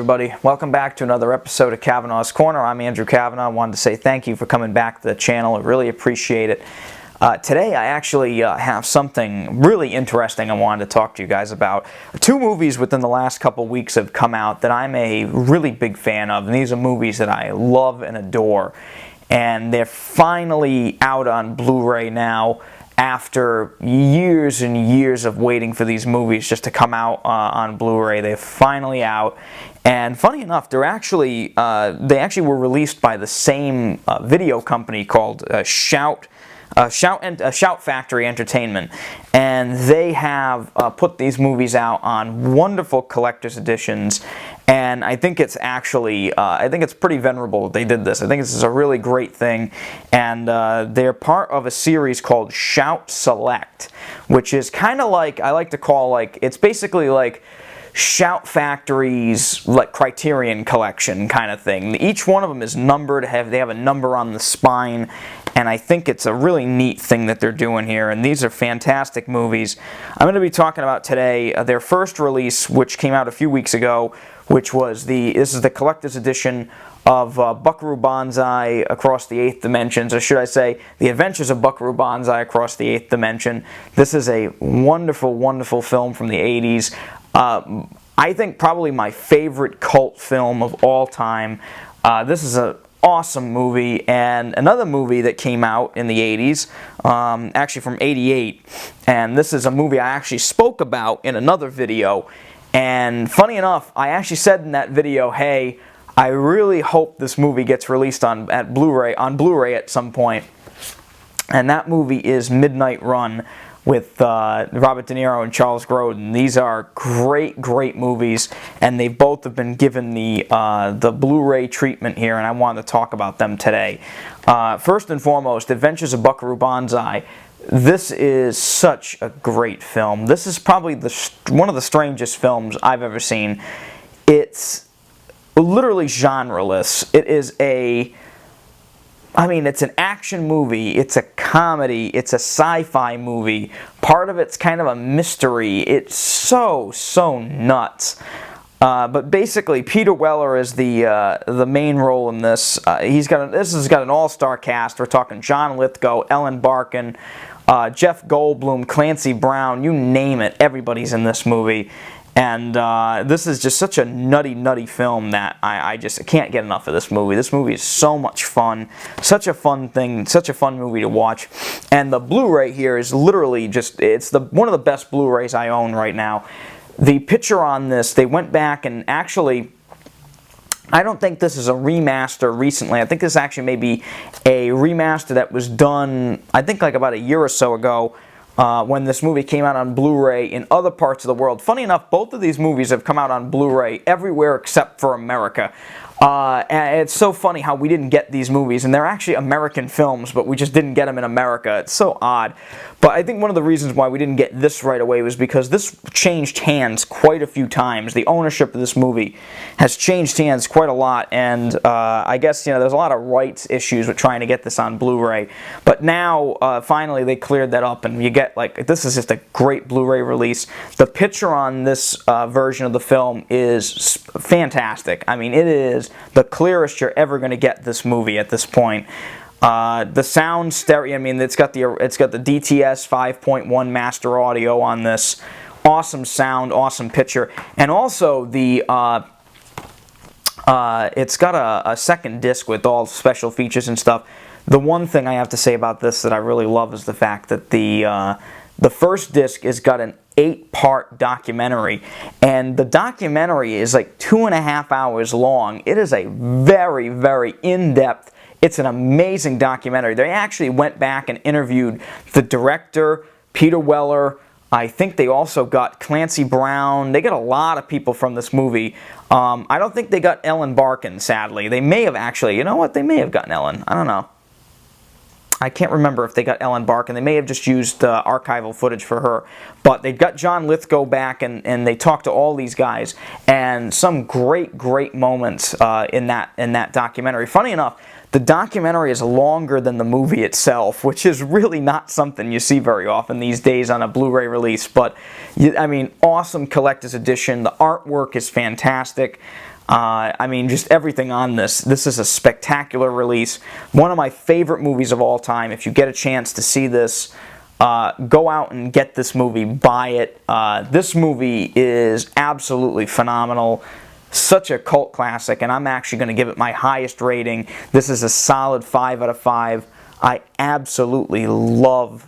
everybody. Welcome back to another episode of Cavanaugh's Corner. I'm Andrew Cavanaugh. I wanted to say thank you for coming back to the channel. I really appreciate it. Today I actually have something really interesting I wanted to talk to you guys about. Two movies within the last couple weeks have come out that I'm a really big fan of, and these are movies that I love and adore. And they're finally out on Blu-ray now after years and years of waiting for these movies just to come out on Blu-ray. They're finally out, and funny enough, they actually were released by the same video company called Shout Factory Entertainment, and they have put these movies out on wonderful collector's editions. And I think it's actually, I think it's pretty venerable that they did this. I think this is a really great thing, and they're part of a series called Shout Select, which is kind of like, I like to call, like, it's basically like Shout Factory's like Criterion Collection kind of thing. Each one of them is numbered. They have a number on the spine, and I think it's a really neat thing that they're doing here. And these are fantastic movies. I'm going to be talking about today their first release, which came out a few weeks ago, which was this is the collector's edition of Buckaroo Banzai Across the Eighth Dimensions, or should I say, The Adventures of Buckaroo Banzai Across the Eighth Dimension. This is a wonderful, wonderful film from the 80s. I think probably my favorite cult film of all time. This is an awesome movie, and another movie that came out in the 80s, actually from 88, and this is a movie I actually spoke about in another video. And funny enough, I actually said in that video, hey, I really hope this movie gets released on Blu-ray at some point. And that movie is Midnight Run with Robert De Niro and Charles Grodin. These are great, great movies, and they both have been given the Blu-ray treatment here, and I wanted to talk about them today. First and foremost, Adventures of Buckaroo Banzai. This is such a great film. This is probably one of the strangest films I've ever seen. It's literally genreless. It is it's an action movie, it's a comedy, it's a sci-fi movie. Part of it's kind of a mystery. It's so nuts. But basically, Peter Weller is the main role in this. This has got an all-star cast. We're talking John Lithgow, Ellen Barkin, Jeff Goldblum, Clancy Brown, you name it. Everybody's in this movie. And this is just such a nutty film that I just can't get enough of this movie. This movie is so much fun. Such a fun thing, such a fun movie to watch. And the Blu-ray here is literally just, it's one of the best Blu-rays I own right now. The picture on this, they went back and actually, I don't think this is a remaster recently. I think this actually may be a remaster that was done, I think like about a year or so ago, when this movie came out on Blu-ray in other parts of the world. Funny enough, both of these movies have come out on Blu-ray everywhere except for America. And it's so funny how we didn't get these movies, and they're actually American films, but we just didn't get them in America. It's so odd. But I think one of the reasons why we didn't get this right away was because this changed hands quite a few times. The ownership of this movie has changed hands quite a lot, and I guess there's a lot of rights issues with trying to get this on Blu-ray. But now, finally, they cleared that up, and you get, this is just a great Blu-ray release. The picture on this version of the film is fantastic. I mean, it is the clearest you're ever going to get this movie at this point. The sound stereo, it's got the DTS 5.1 master audio on this. Awesome sound, awesome picture, and also it's got a second disc with all special features and stuff. The one thing I have to say about this that I really love is the fact that the first disc has got an 8-part documentary, and the documentary is like 2.5 hours long. It is a very, very in-depth, it's an amazing documentary. They actually went back and interviewed the director, Peter Weller. I think they also got Clancy Brown. They got a lot of people from this movie. I don't think they got Ellen Barkin, sadly. They may have actually, you know what, they may have gotten Ellen. I don't know. I can't remember if they got Ellen Barkin. They may have just used archival footage for her. But they got John Lithgow back, and they talked to all these guys. And some great, great moments in that documentary. Funny enough, the documentary is longer than the movie itself, which is really not something you see very often these days on a Blu-ray release. But, I mean, awesome collector's edition. The artwork is fantastic. I mean, just everything on this. This is a spectacular release. One of my favorite movies of all time. If you get a chance to see this, go out and get this movie, buy it. This movie is absolutely phenomenal. Such a cult classic, and I'm actually going to give it my highest rating. This is a solid 5 out of 5. I absolutely love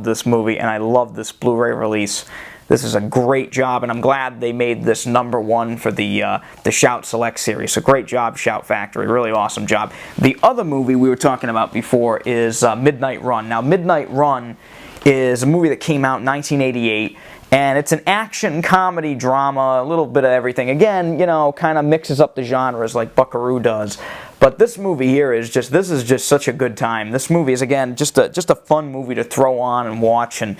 this movie, and I love this Blu-ray release. This is a great job, and I'm glad they made this #1 for the Shout Select series. So great job, Shout Factory. Really awesome job. The other movie we were talking about before is Midnight Run. Now, Midnight Run is a movie that came out in 1988, and it's an action, comedy, drama, a little bit of everything. Again, you know, kind of mixes up the genres like Buckaroo does. But this movie here is just, this is just such a good time. This movie is, again, just a fun movie to throw on and watch, and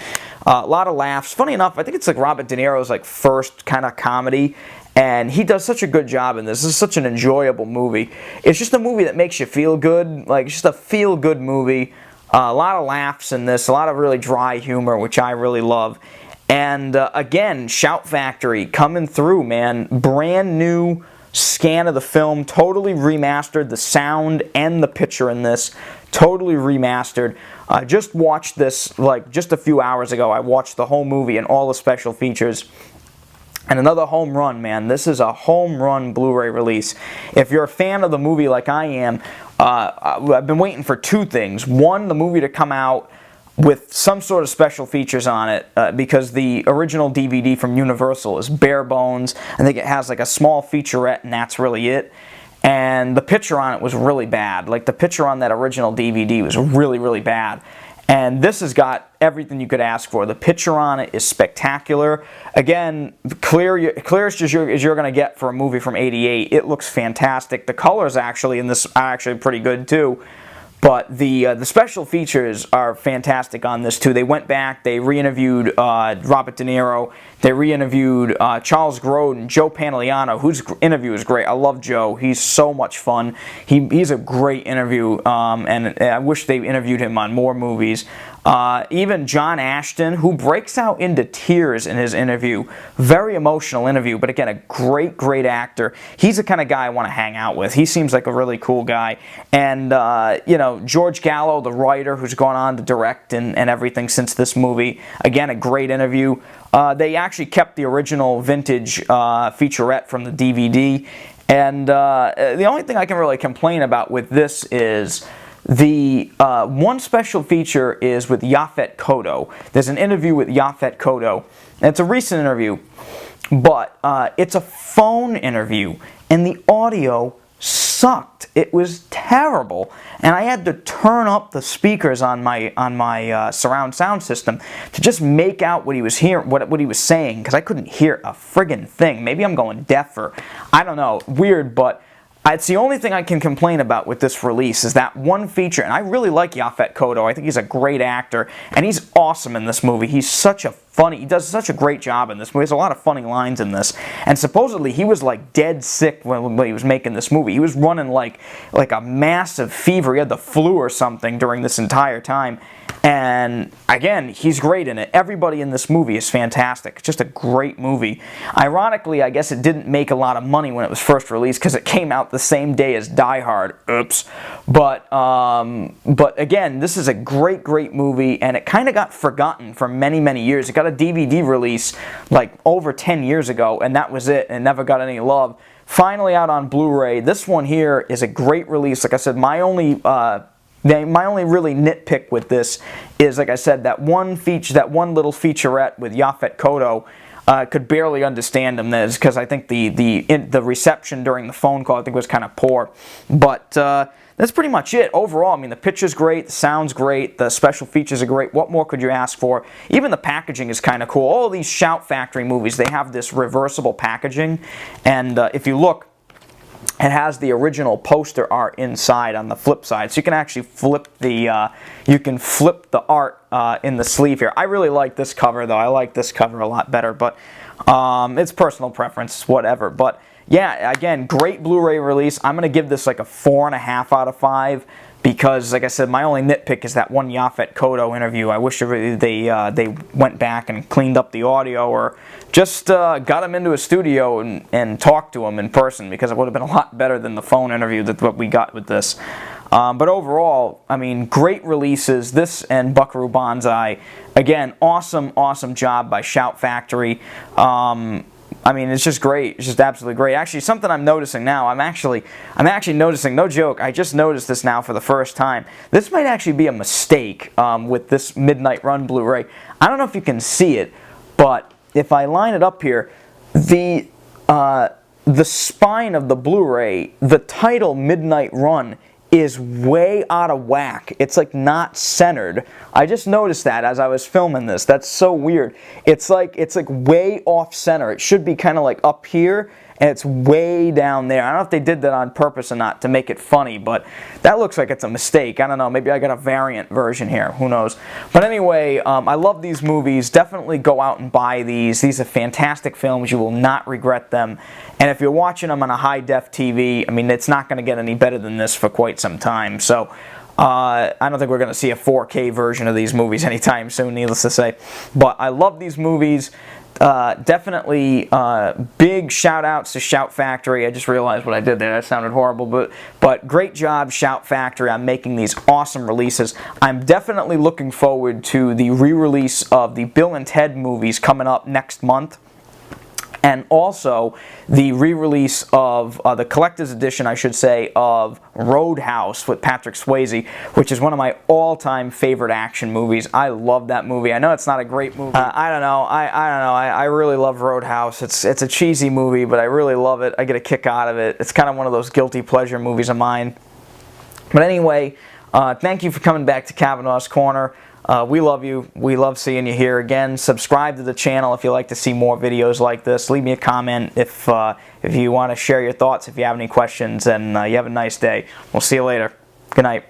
a lot of laughs. Funny enough, I think it's like Robert De Niro's like first kind of comedy, and he does such a good job in this. This is such an enjoyable movie. It's just a movie that makes you feel good, like just a feel-good movie. A lot of laughs in this, a lot of really dry humor, which I really love. And again, Shout Factory coming through, man. Brand new scan of the film, totally remastered, the sound and the picture in this, totally remastered. Just watched this like just a few hours ago. I watched the whole movie and all the special features. And another home run, man. This is a home run Blu-ray release. If you're a fan of the movie like I am, I've been waiting for two things. One, the movie to come out with some sort of special features on it, because the original DVD from Universal is bare bones. I think it has like a small featurette, and that's really it. And the picture on it was really bad. Like the picture on that original DVD was really, really bad. And this has got everything you could ask for. The picture on it is spectacular. Again, clearest as you're going to get for a movie from '88. It looks fantastic. The colors actually in this are actually pretty good too. But the special features are fantastic on this too. They went back, they re-interviewed Robert De Niro, they re-interviewed Charles Grodin, Joe Pantoliano, whose interview is great. I love Joe. He's so much fun. He's a great interview, and I wish they interviewed him on more movies. Even John Ashton, who breaks out into tears in his interview. Very emotional interview, but again, a great, great actor. He's the kind of guy I want to hang out with. He seems like a really cool guy. And, you know, George Gallo, the writer who's gone on to direct and everything since this movie. Again, a great interview. They actually kept the original vintage featurette from the DVD. And the only thing I can really complain about with this is the one special feature is with Yaphet Kotto. There's an interview with Yaphet Kotto, and it's a recent interview, but it's a phone interview, and the audio sucked. It was terrible, and I had to turn up the speakers on my surround sound system to just make out what he was hearing, what he was saying, because I couldn't hear a friggin' thing. Maybe I'm going deaf, or I don't know, weird, but it's the only thing I can complain about with this release is that one feature, and I really like Yaphet Kotto. I think he's a great actor, and he's awesome in this movie. He's such a funny, he does such a great job in this movie. There's a lot of funny lines in this, and supposedly he was like dead sick when he was making this movie. He was running like a massive fever. He had the flu or something during this entire time. And again, he's great in it. Everybody in this movie is fantastic. It's just a great movie. Ironically, I guess it didn't make a lot of money when it was first released because it came out the same day as Die Hard. Oops. But again, this is a great, great movie, and it kind of got forgotten for many, many years. It got a DVD release like over 10 years ago, and that was it, and never got any love. Finally out on Blu-ray. This one here is a great release. Like I said, my only really nitpick with this is, like I said, that one little featurette with Yaphet Kotto. Could barely understand him because I think the reception during the phone call I think was kind of poor. But that's pretty much it. Overall, I mean, the picture's great, the sound's great, the special features are great. What more could you ask for? Even the packaging is kind of cool. All of these Shout Factory movies, they have this reversible packaging, and if you look, it has the original poster art inside on the flip side, so you can actually flip the art in the sleeve here. I really like this cover though. I like this cover a lot better, but it's personal preference, whatever. But yeah, again, great Blu-ray release. I'm going to give this like a 4.5 out of 5 because, like I said, my only nitpick is that one Yaphet Kotto interview. I wish they went back and cleaned up the audio or just got him into a studio and talked to him in person, because it would have been a lot better than the phone interview that what we got with this. But overall, I mean, great releases. This and Buckaroo Banzai. Again, awesome job by Shout Factory. I mean, it's just great. It's just absolutely great. Actually, something I'm noticing now, I'm actually noticing, no joke, I just noticed this now for the first time. This might actually be a mistake with this Midnight Run Blu-ray. I don't know if you can see it, but if I line it up here, the spine of the Blu-ray, the title Midnight Run, is way out of whack. It's like not centered. I just noticed that as I was filming this. That's so weird. It's like way off center. It should be kind of like up here, and it's way down there. I don't know if they did that on purpose or not to make it funny, but that looks like it's a mistake. I don't know. Maybe I got a variant version here. Who knows? But anyway, I love these movies. Definitely go out and buy these. These are fantastic films. You will not regret them. And if you're watching them on a high-def TV, I mean, it's not going to get any better than this for quite some time. So I don't think we're going to see a 4K version of these movies anytime soon, needless to say. But I love these movies. Definitely big shout-outs to Shout Factory. I just realized what I did there. That sounded horrible. But great job, Shout Factory, on making these awesome releases. I'm definitely looking forward to the re-release of the Bill and Ted movies coming up next month. And also the re-release of the collector's edition, I should say, of Roadhouse with Patrick Swayze, which is one of my all-time favorite action movies. I love that movie. I know it's not a great movie. I don't know. I really love Roadhouse. It's a cheesy movie, but I really love it. I get a kick out of it. It's kind of one of those guilty pleasure movies of mine. But anyway, thank you for coming back to Cavanaugh's Corner. We love you. We love seeing you here. Again, subscribe to the channel if you like to see more videos like this. Leave me a comment if you want to share your thoughts, if you have any questions, and you have a nice day. We'll see you later. Good night.